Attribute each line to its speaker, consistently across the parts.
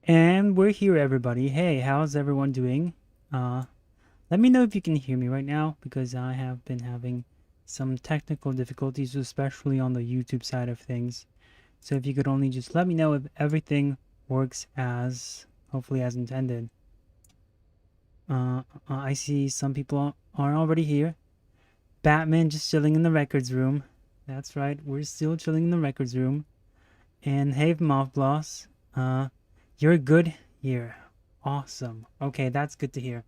Speaker 1: And we're here, everybody. Hey, how's everyone doing? Uh, Let me know if you can hear me right now because I have been having some technical difficulties, especially on the YouTube side of things. So if you could only just let me know if everything works hopefully as intended. I see some people are already here. Batman just chilling in the records room. That's right, we're still chilling in the records room. And hey, Moth Bloss, you're good here. Awesome. Okay, that's good to hear.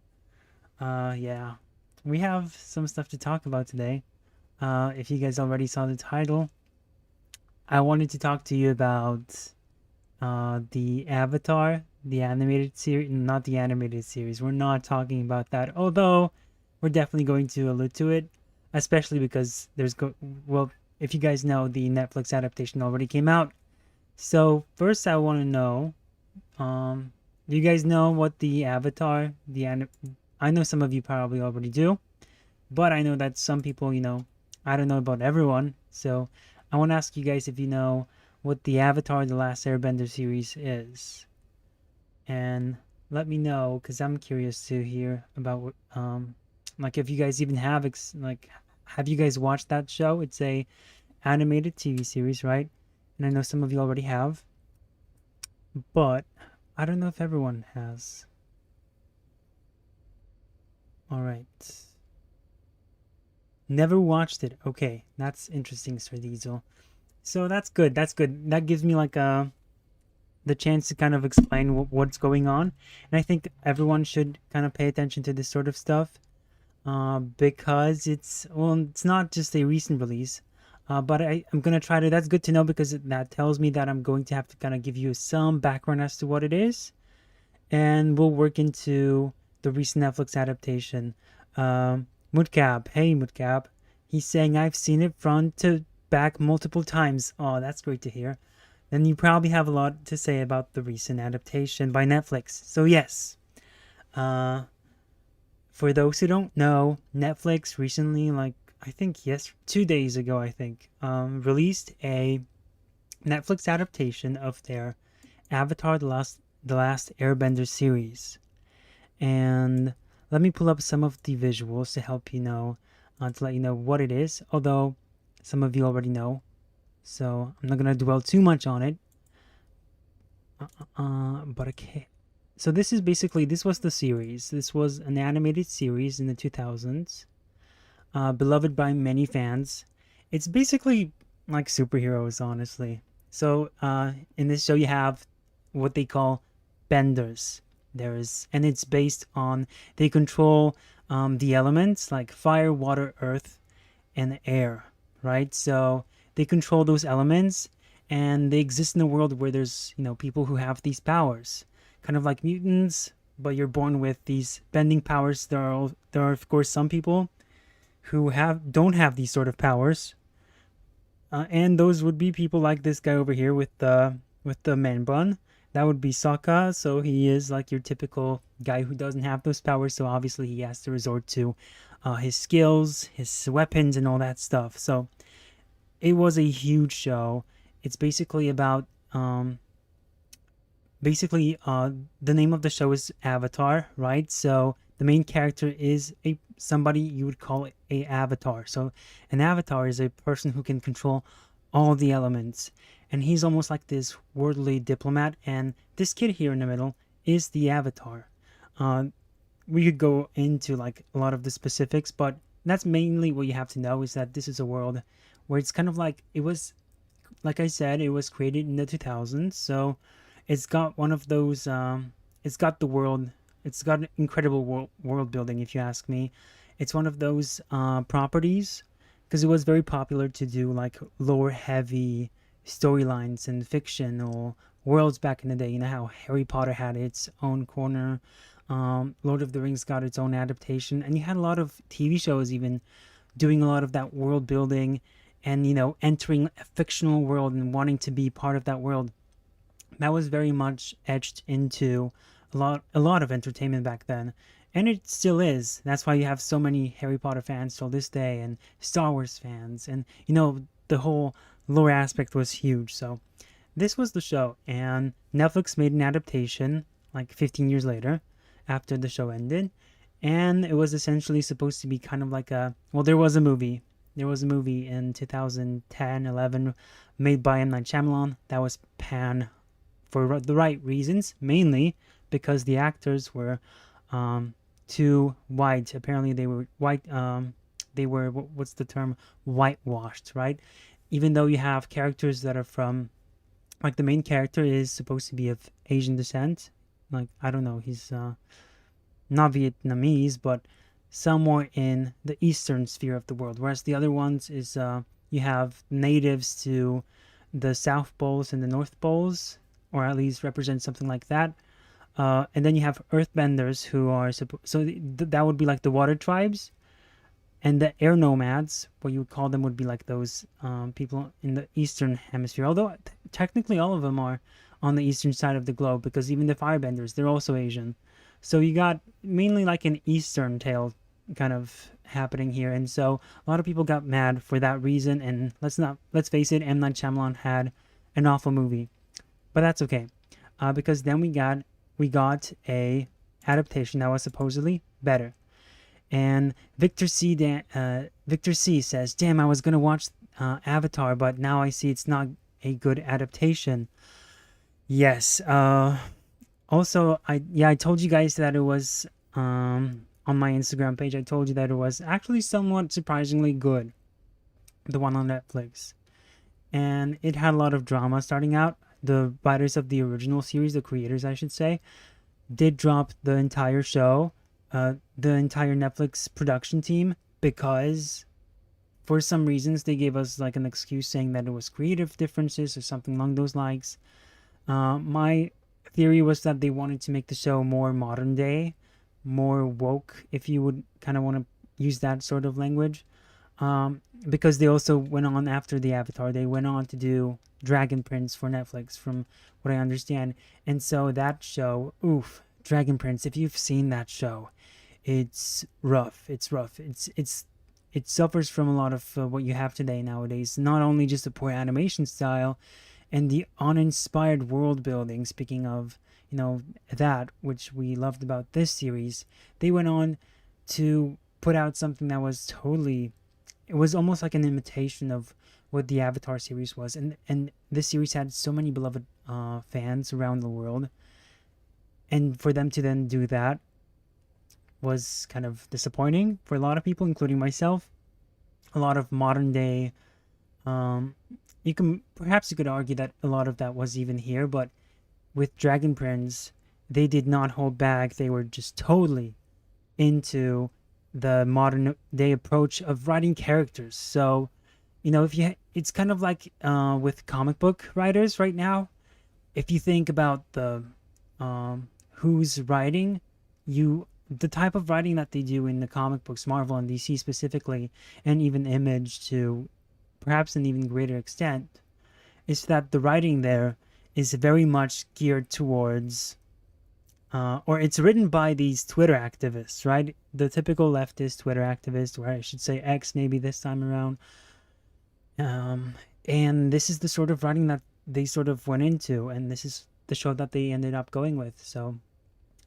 Speaker 1: Yeah. We have some stuff to talk about today. If you guys already saw the title, I wanted to talk to you about the Avatar, the animated series, not the animated series. We're not talking about that, although we're definitely going to allude to it, especially because well, if you guys know, the Netflix adaptation already came out. So first, I want to know, do you guys know what the Avatar, I know some of you probably already do, but I know that some people, I don't know about everyone. So I want to ask you guys if you know what the Avatar The Last Airbender series is. And let me know because I'm curious to hear about like if you guys even have you guys watched that show? It's a animated TV series, right? And I know some of you already have, but I don't know if everyone has. All right. Never watched it. Okay, that's interesting, Sir Diesel. So that's good. That's good. That gives me like the chance to kind of explain what's going on, and I think everyone should kind of pay attention to this sort of stuff, because it's not just a recent release, but I'm gonna try to. That's good to know because that tells me that I'm going to have to kind of give you some background as to what it is, and we'll work into the recent Netflix adaptation. Mudcap, hey Mudcap, he's saying I've seen it front to back multiple times. Oh, that's great to hear. Then you probably have a lot to say about the recent adaptation by Netflix. So yes, uh, for those who don't know, Netflix recently, like I think 2 days ago, I think, released a Netflix adaptation of their Avatar: The Last Airbender series. And let me pull up some of the visuals to help you know, to let you know what it is. Although some of you already know, so I'm not gonna dwell too much on it. But okay. So this was the series. This was an animated series in the 2000s, beloved by many fans. It's basically like superheroes, honestly. So in this show, you have what they call benders. And it's based on they control the elements like fire, water, earth, and air, right? So they control those elements, and they exist in a world where there's people who have these powers, kind of like mutants, but you're born with these bending powers. There are of course some people who don't have these sort of powers, and those would be people like this guy over here with the man bun. That would be Sokka. So he is like your typical guy who doesn't have those powers. So obviously he has to resort to his skills, his weapons, and all that stuff. So it was a huge show. It's basically about the name of the show is Avatar, right? So the main character is a somebody you would call a avatar. So an avatar is a person who can control all the elements, and he's almost like this worldly diplomat. And this kid here in the middle is the avatar. Uh, we could go into like a lot of the specifics, but that's mainly what you have to know is that this is a world where it's kind of like it was, like I said, it was created in the 2000s. So it's got one of those, it's got the world, it's got incredible world building, if you ask me. It's one of those properties because it was very popular to do like lore heavy storylines and fictional worlds back in the day. You know how Harry Potter had its own corner, Lord of the Rings got its own adaptation, and you had a lot of TV shows even doing a lot of that world building and entering a fictional world and wanting to be part of that world. That was very much etched into a lot of entertainment back then, and it still is. That's why you have so many Harry Potter fans till this day, and Star Wars fans, and the whole lore aspect was huge. So this was the show, and Netflix made an adaptation like 15 years later after the show ended, and it was essentially supposed to be kind of like a, well, there was a movie. There was a movie in 2010, 11 made by M. Night Shyamalan that was panned for the right reasons, mainly because the actors were too white. Apparently, they were white. They were, what's the term? Whitewashed, right? Even though you have characters that are from, like, the main character is supposed to be of Asian descent. Like, I don't know, he's not Vietnamese, but somewhere in the eastern sphere of the world. Whereas the other ones is you have natives to the South Poles and the North Poles, or at least represent something like that. And then you have earthbenders who are that would be like the water tribes, and the air nomads, what you would call them, would be like those people in the eastern hemisphere. Although technically all of them are on the eastern side of the globe, because even the firebenders, they're also Asian. So you got mainly like an eastern tale kind of happening here, and so a lot of people got mad for that reason. And let's face it, M. Night Shyamalan had an awful movie, but that's okay, because then we got a adaptation that was supposedly better. And Victor C says, "Damn, I was gonna watch Avatar, but now I see it's not a good adaptation." Yes. Also, I told you guys that it was on my Instagram page. I told you that it was actually somewhat surprisingly good, the one on Netflix, and it had a lot of drama starting out. The writers of the original series, the creators, I should say, did drop the entire show, the entire Netflix production team, because for some reasons they gave us like an excuse saying that it was creative differences or something along those lines. My theory was that they wanted to make the show more modern day, more woke, if you would kind of want to use that sort of language. Because they also went on after the Avatar, they went on to do Dragon Prince for Netflix, from what I understand. And so that show, oof, Dragon Prince, if you've seen that show, it's rough. It's rough. It suffers from a lot of what you have today nowadays. Not only just the poor animation style and the uninspired world building. Speaking of, that which we loved about this series, they went on to put out something that was totally, it was almost like an imitation of what the Avatar series was. And this series had so many beloved fans around the world, and for them to then do that was kind of disappointing for a lot of people, including myself. A lot of modern day, you could argue that a lot of that was even here, but with Dragon Prince, they did not hold back. They were just totally into the modern day approach of writing characters. So, it's kind of like with comic book writers right now. If you think about the who's writing, the type of writing that they do in the comic books, Marvel and DC specifically, and even Image to perhaps an even greater extent, is that the writing there is very much geared towards, or it's written by these Twitter activists, right? The typical leftist Twitter activist, or I should say X maybe this time around. And this is the sort of writing that they sort of went into, and this is the show that they ended up going with. So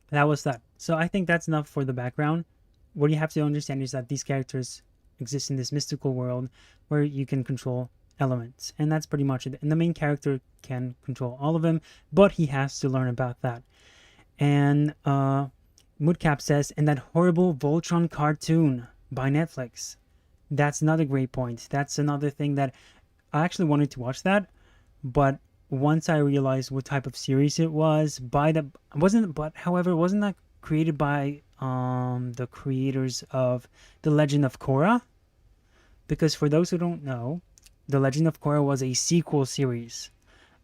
Speaker 1: that was that. So I think that's enough for the background. What you have to understand is that these characters exist in this mystical world where you can control elements, and that's pretty much it. And the main character can control all of them, but he has to learn about that. And Moodcap says, and that horrible Voltron cartoon by Netflix. That's another great point. That's another thing that I actually wanted to watch that, but once I realized what type of series it was, wasn't that created by the creators of The Legend of Korra? Because for those who don't know, The Legend of Korra was a sequel series,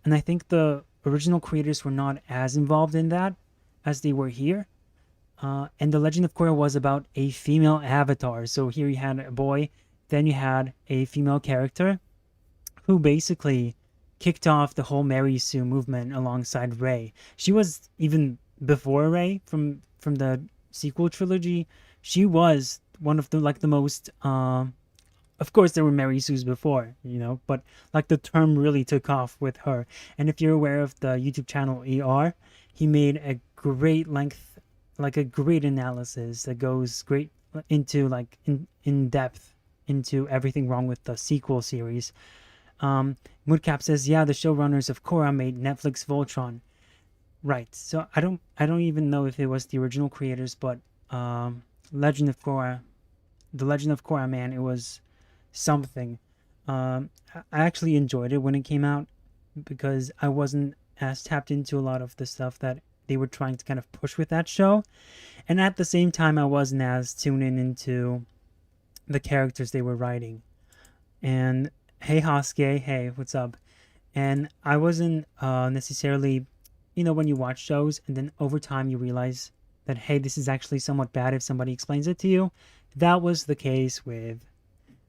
Speaker 1: and I think the original creators were not as involved in that as they were here. And The Legend of Korra was about a female avatar. So here you had a boy, then you had a female character who basically kicked off the whole Mary Sue movement alongside Rey. She was even before Rey from the sequel trilogy. She was one of the most Of course, there were Mary Sues before, but like the term really took off with her. And if you're aware of the YouTube channel ER, he made a great length, like a great analysis that goes great into like in depth into everything wrong with the sequel series. Moodcap says, yeah, the showrunners of Korra made Netflix Voltron. Right. So I don't even know if it was the original creators, but Legend of Korra, the Legend of Korra, man, it was something. I actually enjoyed it when it came out because I wasn't as tapped into a lot of the stuff that they were trying to kind of push with that show, and at the same time I wasn't as tuned in into the characters they were writing. And hey Hosuke, hey, what's up? And I wasn't necessarily, when you watch shows and then over time you realize that, hey, this is actually somewhat bad if somebody explains it to you. That was the case with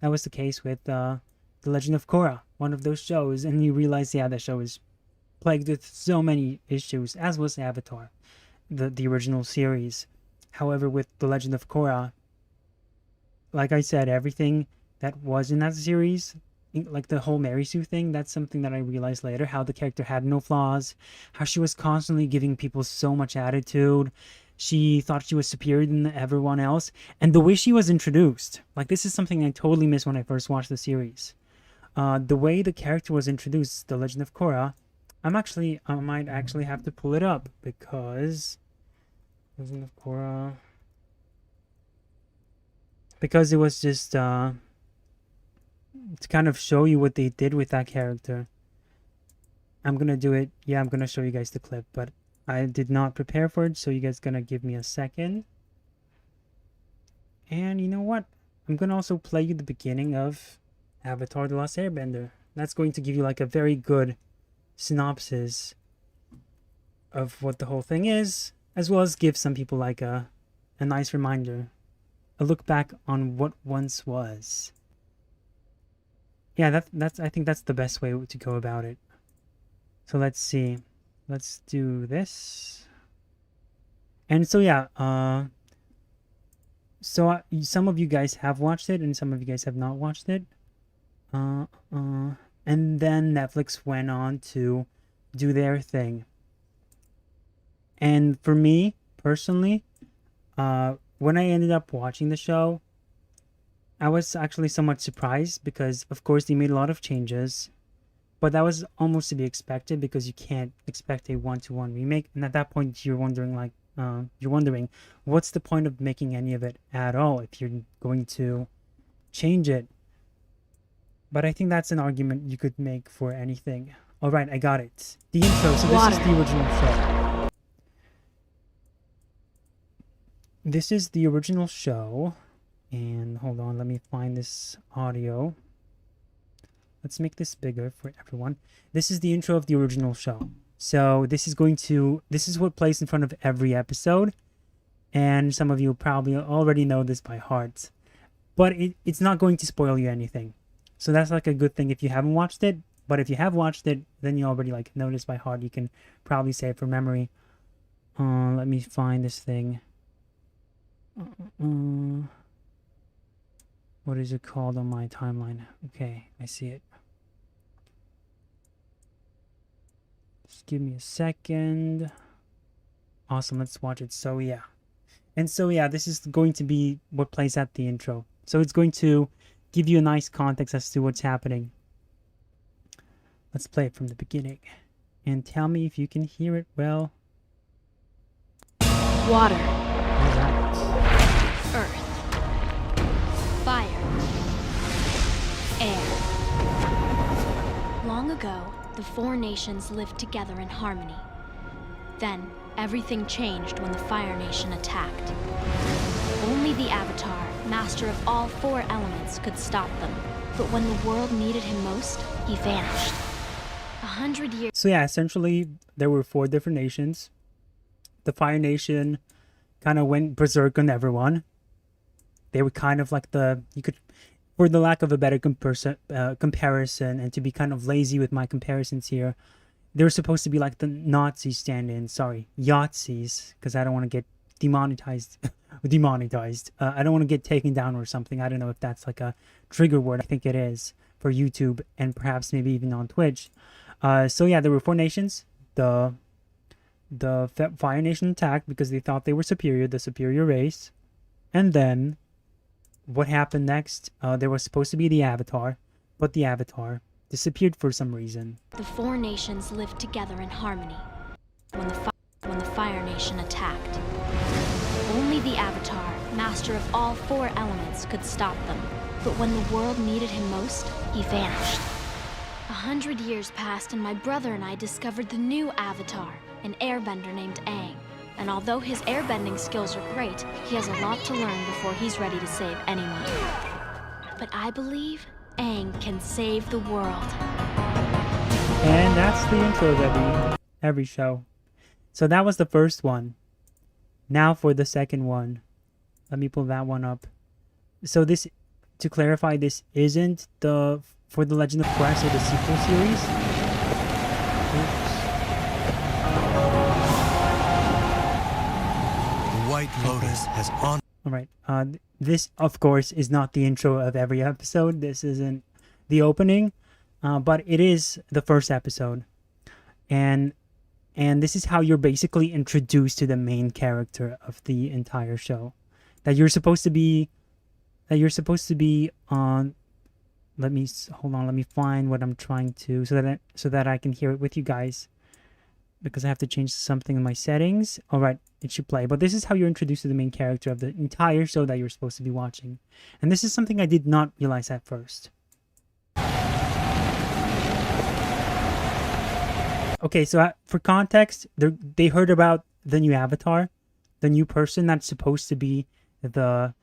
Speaker 1: The Legend of Korra, one of those shows, and you realize, yeah, that show is plagued with so many issues, as was Avatar, the original series. However, with The Legend of Korra, like I said, everything that was in that series, like the whole Mary Sue thing, that's something that I realized later, how the character had no flaws, how she was constantly giving people so much attitude. She thought she was superior than everyone else, and the way she was introduced, like this is something I totally missed when I first watched the series. The way the character was introduced, The Legend of Korra, I might actually have to pull it up because Legend of Korra, because it was just to kind of show you what they did with that character. I'm gonna do it. Yeah, I'm gonna show you guys the clip, but I did not prepare for it, so you guys gonna give me a second. And you know what? I'm gonna also play you the beginning of Avatar: The Last Airbender. That's going to give you like a very good synopsis of what the whole thing is, as well as give some people like a nice reminder, a look back on what once was. Yeah, I think that's the best way to go about it. So let's see. Let's do this. And so yeah, some of you guys have watched it and some of you guys have not watched it. And then Netflix went on to do their thing. And for me personally, when I ended up watching the show, I was actually somewhat surprised because, of course, they made a lot of changes, but that was almost to be expected because you can't expect a one-to-one remake. And at that point, you're wondering, what's the point of making any of it at all if you're going to change it? But I think that's an argument you could make for anything. All right, I got it. The intro. So this is the original show. This is the original show. And hold on, let me find this audio. Let's make this bigger for everyone. This is the intro of the original show. So this is what plays in front of every episode. And some of you probably already know this by heart. But it's not going to spoil you anything. So that's like a good thing if you haven't watched it. But if you have watched it, then you already like know this by heart. You can probably say it from memory. Let me find this thing. What is it called on my timeline? Okay, I see it. Just give me a second. Awesome, let's watch it. So yeah. This is going to be what plays at the intro. So it's going to give you a nice context as to what's happening. Let's play it from the beginning. And tell me if you can hear it well.
Speaker 2: Water.
Speaker 1: All right.
Speaker 2: Earth. Fire. Air. Long ago, the four nations lived together in harmony. Then, everything changed when the Fire Nation attacked. Only the Avatar, master of all four elements, could stop them. But when the world needed him most, he vanished. 100 years...
Speaker 1: So yeah, essentially, there were four different nations. The Fire Nation kind of went berserk on everyone. They were kind of like for the lack of a better comparison, and to be kind of lazy with my comparisons here, they were supposed to be like the Nazi stand-ins. Sorry, Yahtzees, because I don't want to get demonetized. Demonetized. I don't want to get taken down or something. I don't know if that's like a trigger word. I think it is for YouTube and perhaps maybe even on Twitch. So yeah, there were 4 nations. The Fire Nation attacked because they thought they were superior, the superior race. And then what happened next? There was supposed to be the Avatar, but the Avatar disappeared for some reason.
Speaker 2: The 4 nations lived together in harmony when the Fire Nation attacked. Only the Avatar, master of all 4 elements, could stop them. But when the world needed him most, he vanished. 100 years passed and my brother and I discovered the new Avatar, an airbender named Aang. And although his airbending skills are great, he has a lot to learn before he's ready to save anyone. But I believe Aang can save the world.
Speaker 1: And that's the intro of every show. So that was the first one. Now for the second one. Let me pull that one up. So this, to clarify, this isn't for the Legend of Korra, so the sequel series. Oops.
Speaker 3: The White Lotus has on.
Speaker 1: Alright, this of course is not the intro of every episode. This isn't the opening, but it is the first episode. And this is how you're basically introduced to the main character of the entire show. That you're supposed to be on. Let me find what I'm trying to, so that I can hear it with you guys, because I have to change something in my settings. All right, it should play. But this is how you're introduced to the main character of the entire show that you're supposed to be watching. And this is something I did not realize at first. Okay, so for context, they heard about the new Avatar, the new person that's supposed to be the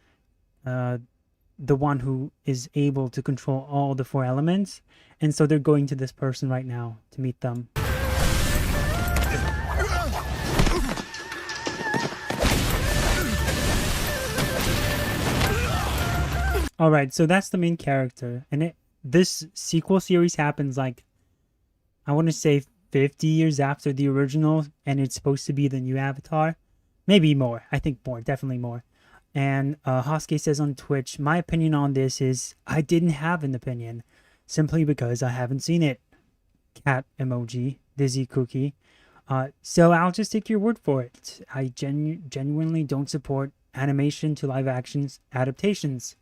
Speaker 1: one who is able to control all the 4 elements, and so they're going to this person right now to meet them. All right, so that's the main character, and this sequel series happens like, I want to say 50 years after the original, and it's supposed to be the new Avatar. Maybe more. I think more. Definitely more. And Hosuke says on Twitch, my opinion on this is I didn't have an opinion, simply because I haven't seen it. Cat emoji. Dizzy cookie. So I'll just take your word for it. I genuinely don't support animation to live action adaptations.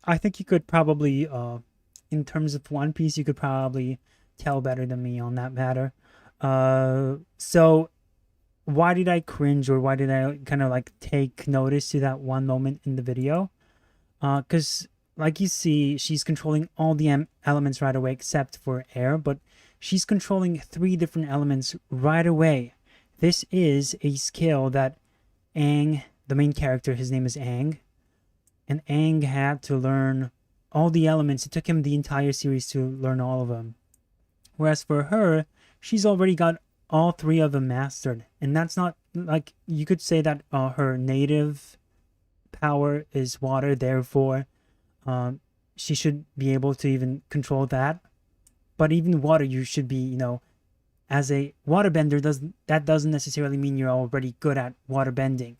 Speaker 1: I think you could probably, in terms of One Piece, you could probably tell better than me on that matter. So why did I cringe, or why did I kind of like take notice to that one moment in the video? Because like you see, she's controlling all the elements right away except for air, but she's controlling 3 different elements right away. This is a skill that Aang, the main character, his name is Aang, and Aang had to learn all the elements. It took him the entire series to learn all of them. Whereas for her, she's already got all 3 of them mastered. And that's not, like, you could say that her native power is water, therefore she should be able to even control that. But even water, you should be, you know, as a waterbender, that doesn't necessarily mean you're already good at waterbending.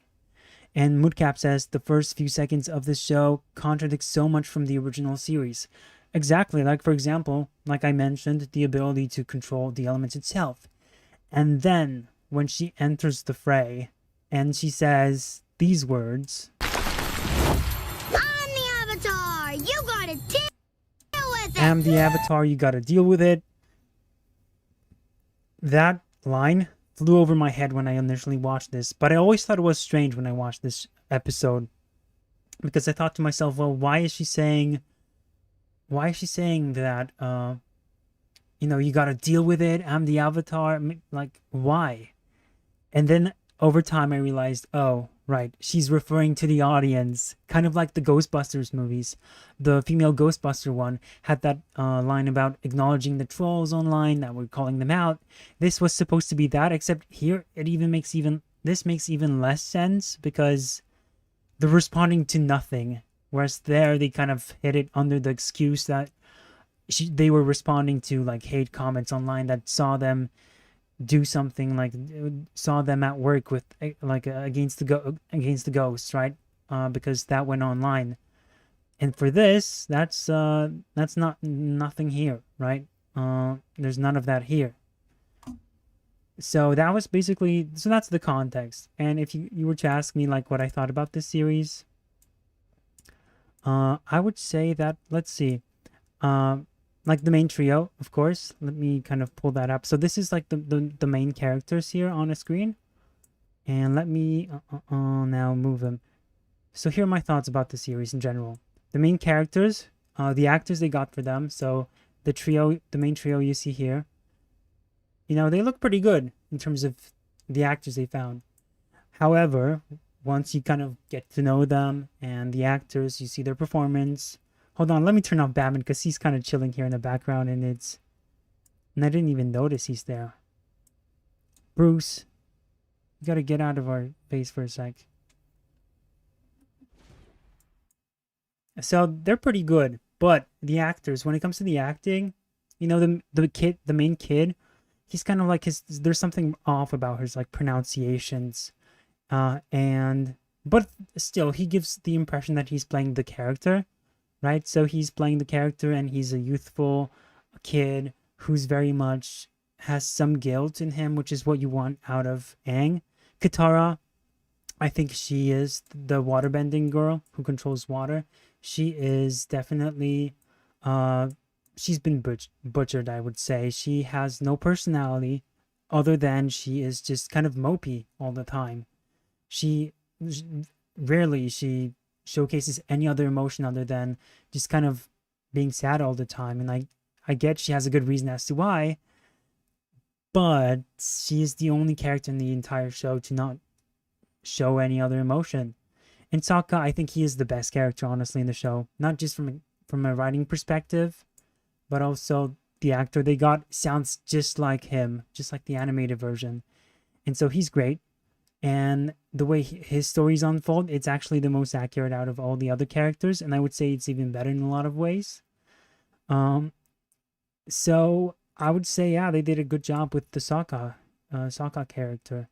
Speaker 1: And Moodcap says the first few seconds of the show contradicts so much from the original series. Exactly, like for example, like I mentioned, the ability to control the elements itself. And then, when she enters the fray, and she says these words,
Speaker 4: I'm the Avatar! You gotta deal with it!
Speaker 1: I'm the Avatar, you gotta deal with it. That line flew over my head when I initially watched this, but I always thought it was strange when I watched this episode. Because I thought to myself, well, why is she saying that, you know, you gotta deal with it, I'm the Avatar, like, why? And then over time I realized, oh, right, she's referring to the audience, kind of like the Ghostbusters movies. The female Ghostbuster one had that line about acknowledging the trolls online, that we're calling them out. This was supposed to be that, except here this makes even less sense, because they're responding to nothing. Whereas there, they kind of hid it under the excuse that they were responding to like hate comments online that saw them do something, like saw them at work with like against the ghosts, right? Because that went online. And for this, that's not nothing here, right? There's none of that here. So that was basically, so that's the context. And if you were to ask me like what I thought about this series, I would say that, let's see, like the main trio, of course. Let me kind of pull that up. So this is like the main characters here on the screen. And let me now move them. So here are my thoughts about the series in general. The main characters, the actors they got for them. So the main trio you see here, you know, they look pretty good in terms of the actors they found. However, once you kind of get to know them and the actors, you see their performance. Hold on, let me turn off Batman because he's kind of chilling here in the background, and I didn't even notice he's there. Bruce, you gotta get out of our face for a sec. So they're pretty good, but the actors, when it comes to the acting, you know, the main kid, he's kind of like there's something off about his like pronunciations, but still he gives the impression that he's playing the character, right? So he's playing the character, and he's a youthful kid who's very much has some guilt in him, which is what you want out of Aang. Katara, I think she is the waterbending girl who controls water. She is definitely, she's been butchered, I would say. She has no personality other than she is just kind of mopey all the time. She rarely showcases any other emotion other than just kind of being sad all the time. And I get she has a good reason as to why, but she is the only character in the entire show to not show any other emotion. And Sokka, I think he is the best character, honestly, in the show. Not just from a writing perspective, but also the actor they got sounds just like him, just like the animated version. And so he's great. And the way his stories unfold, it's actually the most accurate out of all the other characters. And I would say it's even better in a lot of ways. So I would say, yeah, they did a good job with the Sokka character.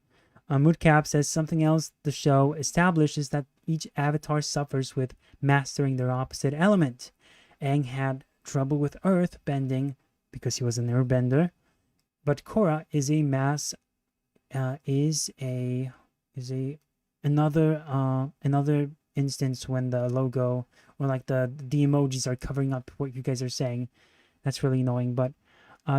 Speaker 1: Moodcap says something else the show establishes that each avatar suffers with mastering their opposite element. Aang had trouble with earth bending because he was an airbender, but Korra is another instance when the logo or like the emojis are covering up what you guys are saying. That's really annoying, but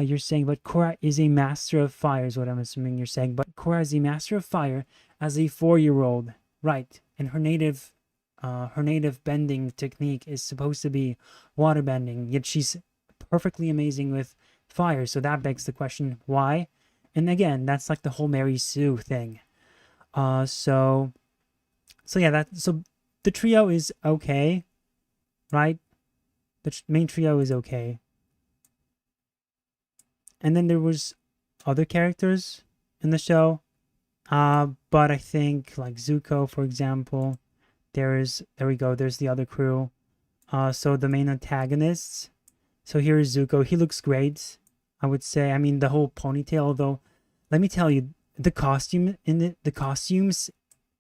Speaker 1: you're saying, but Korra is a master of fire, is what I'm assuming you're saying. But Korra is a master of fire as a 4-year-old, right? And her native bending technique is supposed to be water bending. Yet she's perfectly amazing with fire. So that begs the question, why? And again, that's like the whole Mary Sue thing. So the trio is okay, right? The main trio is okay. And then there was other characters in the show. But I think like Zuko, for example, there we go, there's the other crew. So the main antagonists. So here is Zuko. He looks great, I would say. I mean, the whole ponytail, although, let me tell you, the costumes,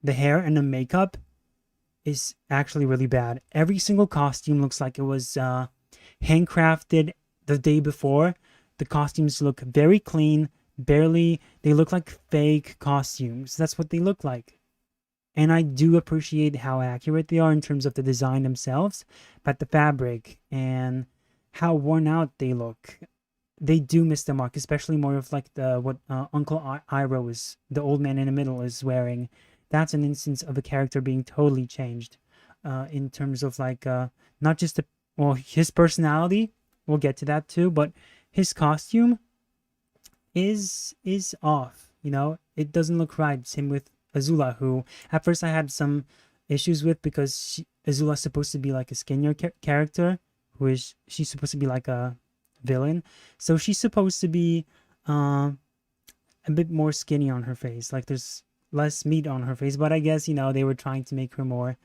Speaker 1: the hair and the makeup is actually really bad. Every single costume looks like it was handcrafted the day before. The costumes look very clean, they look like fake costumes. That's what they look like. And I do appreciate how accurate they are in terms of the design themselves, but the fabric and how worn out they look, they do miss the mark, especially more of like what Uncle Iroh is, the old man in the middle, is wearing. That's an instance of a character being totally changed in terms of like not just his personality. We'll get to that too, but his costume is off, you know. It doesn't look right. Same with Azula, who at first I had some issues with because Azula's supposed to be like a skinnier character, she's supposed to be like a villain, so she's supposed to be a bit more skinny on her face, like there's less meat on her face. But I guess, you know, they were trying to make her more,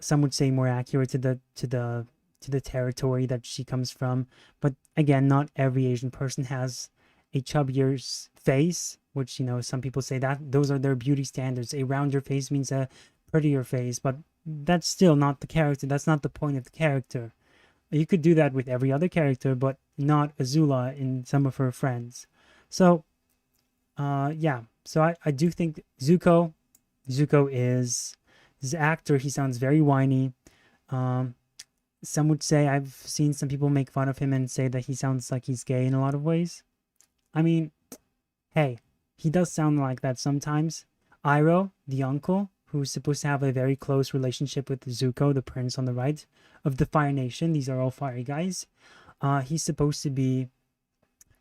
Speaker 1: some would say, more accurate to the territory that she comes from. But again, not every Asian person has a chubbier face, which, you know, some people say that those are their beauty standards. A rounder face means a prettier face, but that's still not the character. That's not the point of the character. You could do that with every other character, but not Azula in some of her friends. So, yeah. So I do think Zuko is this actor. He sounds very whiny. Some would say, I've seen some people make fun of him and say that he sounds like he's gay in a lot of ways. I mean, hey, he does sound like that sometimes. Iroh, the uncle, who's supposed to have a very close relationship with Zuko, the prince on the right of the Fire Nation. These are all fire guys. He's supposed to be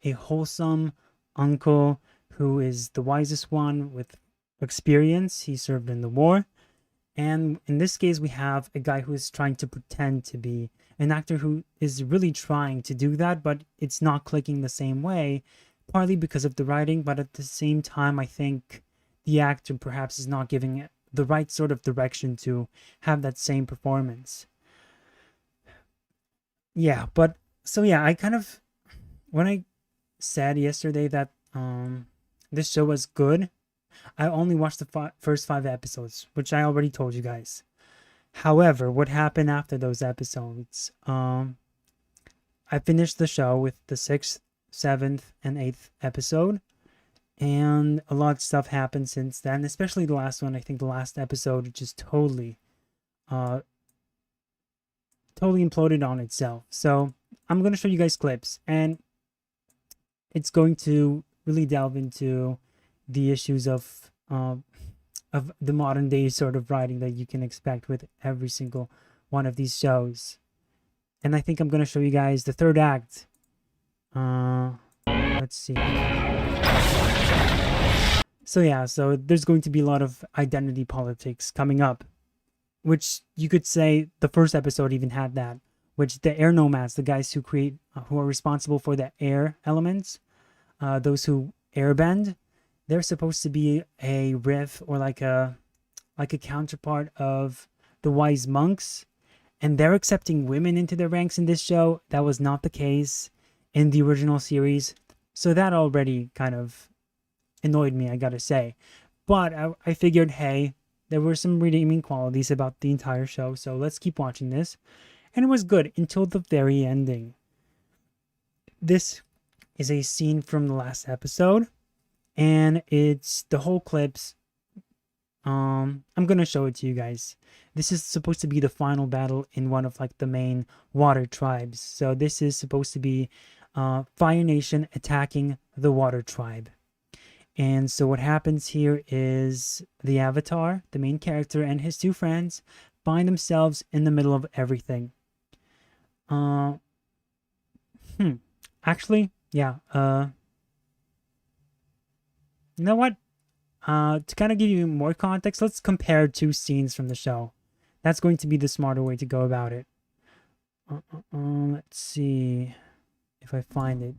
Speaker 1: a wholesome uncle who is the wisest one with experience. He served in the war. And in this case, we have a guy who is trying to pretend to be an actor who is really trying to do that, but it's not clicking the same way, partly because of the writing, but at the same time, I think the actor perhaps is not giving it the right sort of direction to have that same performance. Yeah, but so yeah, I kind of, when I said yesterday that this show was good, I only watched the first 5 episodes, which I already told you guys. However, what happened after those episodes? I finished the show with the 6th, 7th, and 8th episode, and a lot of stuff happened since then, especially the last one. I think the last episode just totally imploded on itself. So I'm going to show you guys clips, and it's going to really delve into the issues of the modern day sort of writing that you can expect with every single one of these shows. And I think I'm going to show you guys the 3rd act. Let's see. So yeah, so there's going to be a lot of identity politics coming up, which you could say the first episode even had that, which the air nomads, the guys who are responsible for the air elements, those who airbend, they're supposed to be a riff or like a counterpart of the wise monks, and they're accepting women into their ranks in this show. That was not the case in the original series, so that already kind of annoyed me, I gotta say. But I figured, hey, there were some redeeming qualities about the entire show, so let's keep watching this. And it was good until the very ending. This is a scene from the last episode, and it's the whole clips. I'm gonna show it to you guys. This is supposed to be the final battle in one of like the main water tribes. So this is supposed to be Fire Nation attacking the water tribe. And so what happens here is the Avatar, the main character, and his 2 friends find themselves in the middle of everything. Actually, yeah. You know what? To kind of give you more context, let's compare 2 scenes from the show. That's going to be the smarter way to go about it. Let's see if I find it.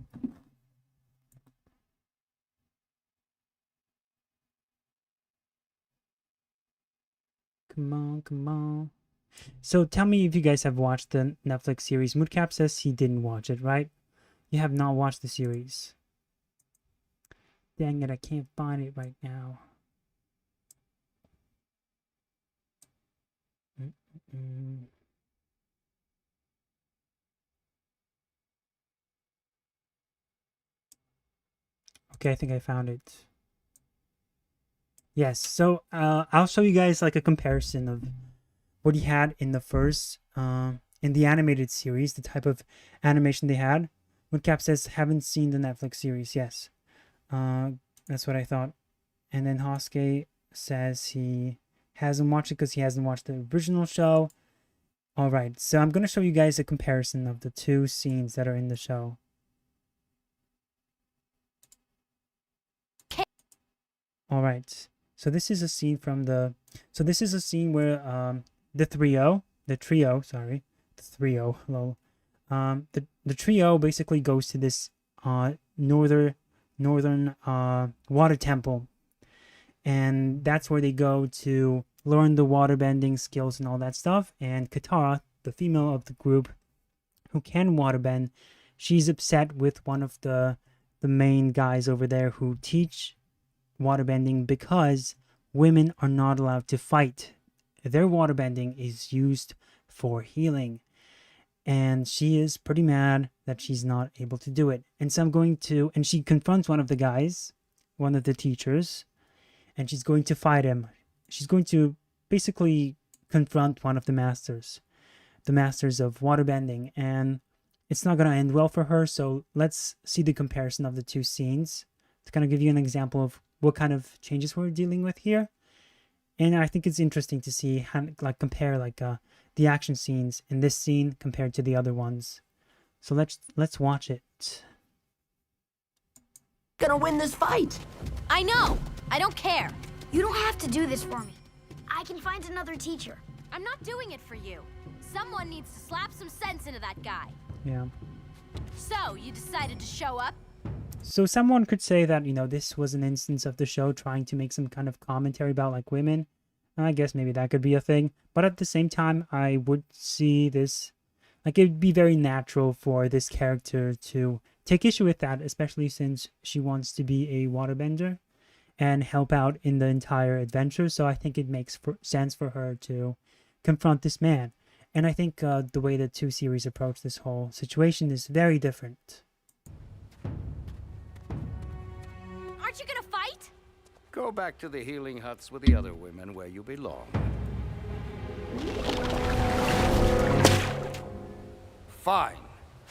Speaker 1: Come on, come on. So tell me if you guys have watched the Netflix series. Moodcap says he didn't watch it, right? You have not watched the series. Dang it, I can't find it right now. Okay, I think I found it. Yes, so I'll show you guys like a comparison of what he had in the first, in the animated series, the type of animation they had. Woodcap says, haven't seen the Netflix series. Yes, that's what I thought. And then Hosuke says he hasn't watched it because he hasn't watched the original show. All right, so I'm going to show you guys a comparison of the 2 scenes that are in the show. All right. So this is a scene from the... So this is a scene where the trio, lol. The trio basically goes to this northern water temple. And that's where they go to learn the water bending skills and all that stuff. And Katara, the female of the group who can water bend, she's upset with one of the the main guys over there who teach waterbending because women are not allowed to fight. Their waterbending is used for healing. And she is pretty mad that she's not able to do it. And so and she confronts one of the guys, one of the teachers, and she's going to fight him. She's going to basically confront one of the masters of waterbending, and it's not going to end well for her. So let's see the comparison of the two scenes to kind of give you an example of what kind of changes we're dealing with here. And I think it's interesting to see how, compare the action scenes in this scene compared to the other ones. So let's watch it.
Speaker 5: Gonna win this fight.
Speaker 2: I know! I don't care!
Speaker 4: You don't have to do this for me. I can find another teacher.
Speaker 2: I'm not doing it for you. Someone needs to slap some sense into that guy.
Speaker 1: Yeah.
Speaker 2: So, you decided to show up?
Speaker 1: So someone could say that, this was an instance of the show trying to make some kind of commentary about women. I guess maybe that could be a thing. But at the same time, I would see this, it would be very natural for this character to take issue with that, especially since she wants to be a waterbender and help out in the entire adventure. So I think it makes sense for her to confront this man. And I think the way the two series approach this whole situation is very different.
Speaker 2: Aren't you gonna fight?
Speaker 6: Go back to the healing huts with the other women where you belong. Fine.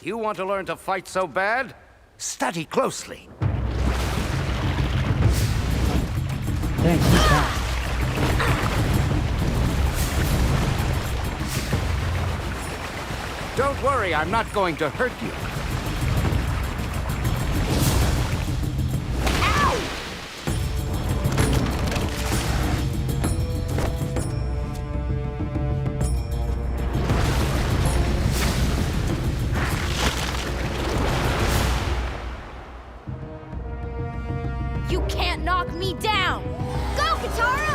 Speaker 6: You want to learn to fight so bad? Study closely.
Speaker 1: Dang, she's fast.
Speaker 6: Don't worry, I'm not going to hurt you.
Speaker 2: You can't knock me down!
Speaker 4: Go, Katara!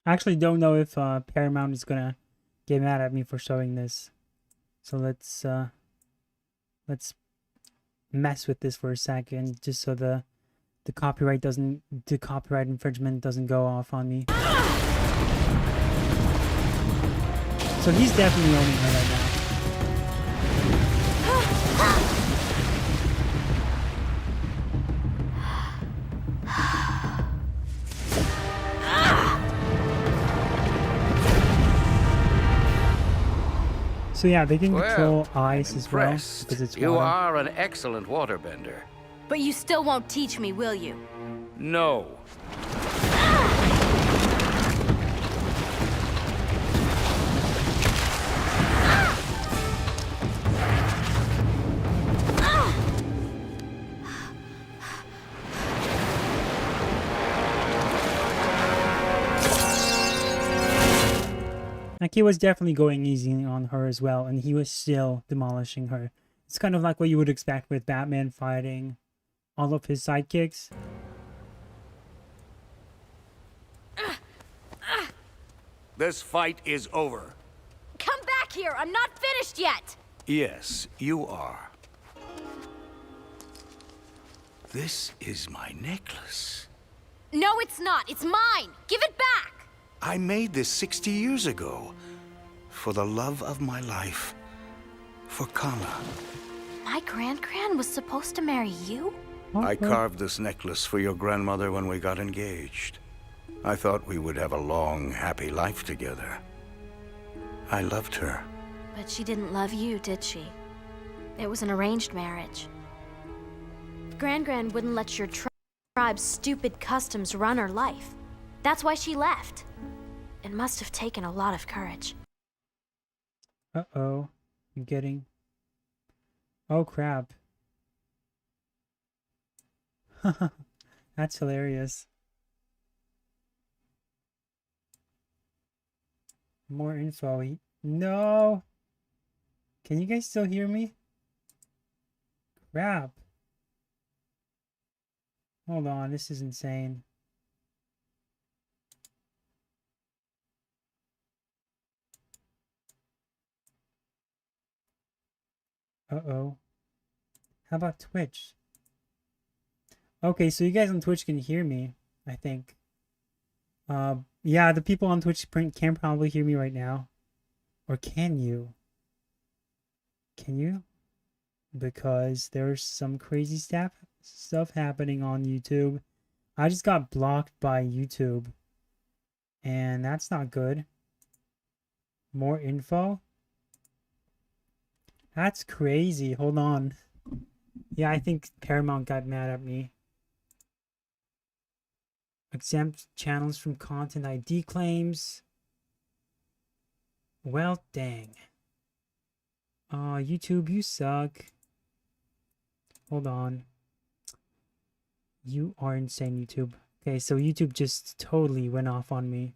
Speaker 1: I actually don't know if Paramount is gonna get mad at me for showing this. So let's mess with this for a second, just so the copyright infringement doesn't go off on me. So he's definitely owning her right now. So yeah, they can control ice as well because it's water.
Speaker 6: You are an excellent waterbender.
Speaker 2: But you still won't teach me, will you?
Speaker 6: No.
Speaker 1: He was definitely going easy on her as well, and he was still demolishing her. It's kind of like what you would expect with Batman fighting all of his sidekicks.
Speaker 6: This fight is over.
Speaker 2: Come back here! I'm not finished yet!
Speaker 6: Yes, you are. This is my necklace.
Speaker 2: No, it's not. It's mine. Give it back!
Speaker 6: I made this 60 years ago. For the love of my life. For Kana.
Speaker 2: My grand-gran was supposed to marry you?
Speaker 6: I carved this necklace for your grandmother when we got engaged. I thought we would have a long, happy life together. I loved her.
Speaker 2: But she didn't love you, did she? It was an arranged marriage. Gran-gran wouldn't let your tribe's stupid customs run her life. That's why she left. It must have taken a lot of courage.
Speaker 1: Uh-oh. I'm getting... Oh, crap. That's hilarious. More info. No. Can you guys still hear me? Crap. Hold on, this is insane. Uh-oh. How about Twitch? Okay, so you guys on Twitch can hear me, I think. Yeah, the people on Twitch can probably hear me right now. Or can you? Can you? Because there's some crazy stuff happening on YouTube. I just got blocked by YouTube. And that's not good. More info? That's crazy. Hold on. Yeah, I think Paramount got mad at me. Exempt channels from content ID claims. Well, dang. YouTube, you suck. Hold on. You are insane, YouTube. Okay, so YouTube just totally went off on me.